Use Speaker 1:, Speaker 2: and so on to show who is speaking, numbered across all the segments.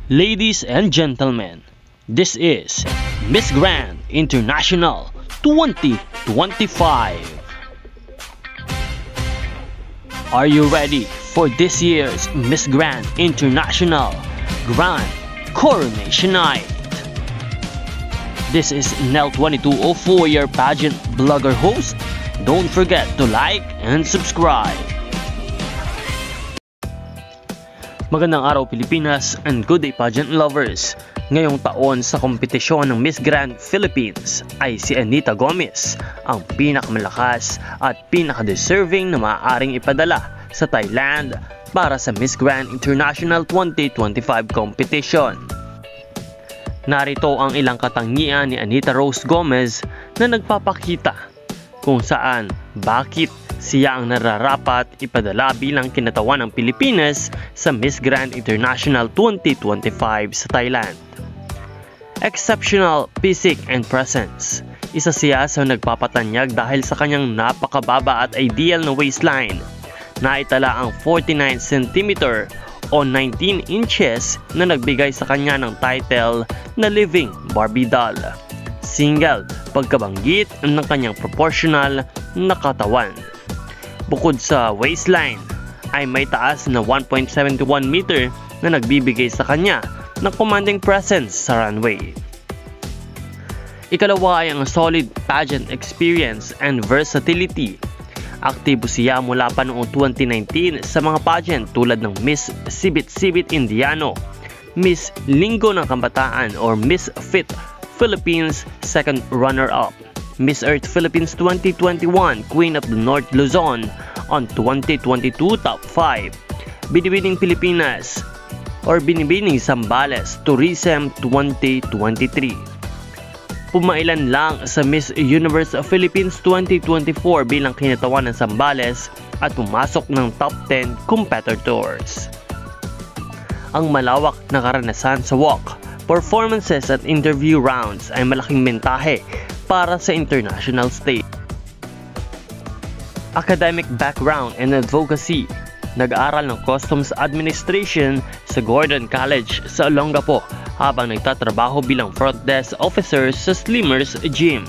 Speaker 1: Ladies and gentlemen, this is Miss Grand International 2025. Are you ready for this year's Miss Grand International Grand Coronation Night? This is Nel 2204, your pageant blogger host. Don't forget to like and subscribe. Magandang araw Pilipinas and good day pageant lovers. Ngayong taon sa kompetisyon ng Miss Grand Philippines ay si Anita Gomez ang pinakamalakas at pinaka-deserving na maaaring ipadala sa Thailand para sa Miss Grand International 2025 competition. Narito ang ilang katangian ni Anita Rose Gomez na nagpapakita kung saan, bakit siya ang nararapat ipadala bilang kinatawan ng Pilipinas sa Miss Grand International 2025 sa Thailand. Exceptional physique and presence. Isa siya sa nagpapatanyag dahil sa kanyang napakababa at ideal na waistline. Naitala ang 49 cm o 19 inches na nagbigay sa kanya ng title na Living Barbie Doll. Single pagkabanggit ng kanyang proportional na katawan. Bukod sa waistline, ay may taas na 1.71 meter na nagbibigay sa kanya ng commanding presence sa runway. Ikalawa ay ang solid pageant experience and versatility. Aktibo siya mula pa noong 2019 sa mga pageant tulad ng Miss Sibit-Sibit Indiano, Miss Linggo ng Kabataan or Miss Fit Philippines second runner-up, Miss Earth Philippines 2021 Queen of the North Luzon on 2022 Top 5, Binibining Pilipinas or Binibining Zambales Tourism 2023. Pumailan lang sa Miss Universe Philippines 2024 bilang kinatawan ng Zambales at pumasok ng top 10 competitors. Ang malawak na karanasan sa walk, performances at interview rounds ay malaking mentahe para sa international stage. Academic background and advocacy. Nag-aral ng Customs Administration sa Gordon College sa Olongapo habang nagtatrabaho bilang front desk officer sa Slimmers Gym.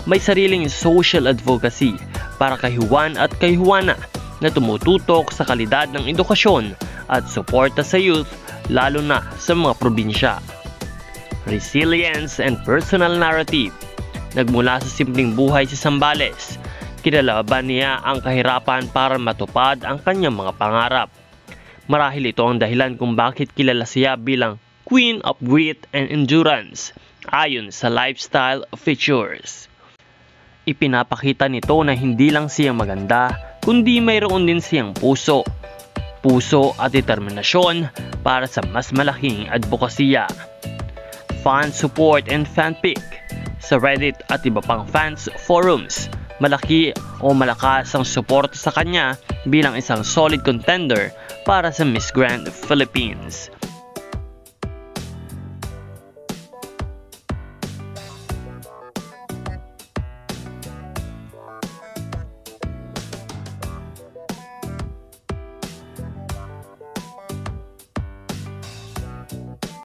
Speaker 1: May sariling social advocacy para kay Juan at kay Juana na tumututok sa kalidad ng edukasyon at suporta sa youth lalo na sa mga probinsya. Resilience and personal narrative. Nagmula sa simpleng buhay sa Zambales, kinalaban niya ang kahirapan para matupad ang kanyang mga pangarap. Marahil ito ang dahilan kung bakit kilala siya bilang Queen of Grit and Endurance ayon sa lifestyle features. Ipinapakita nito na hindi lang siya maganda, kundi mayroon din siyang puso at determinasyon para sa mas malaking advokasya. Fan support and fanpic. Sa Reddit at iba pang fans forums, malaki o malakas ang suporta sa kanya bilang isang solid contender para sa Miss Grand Philippines.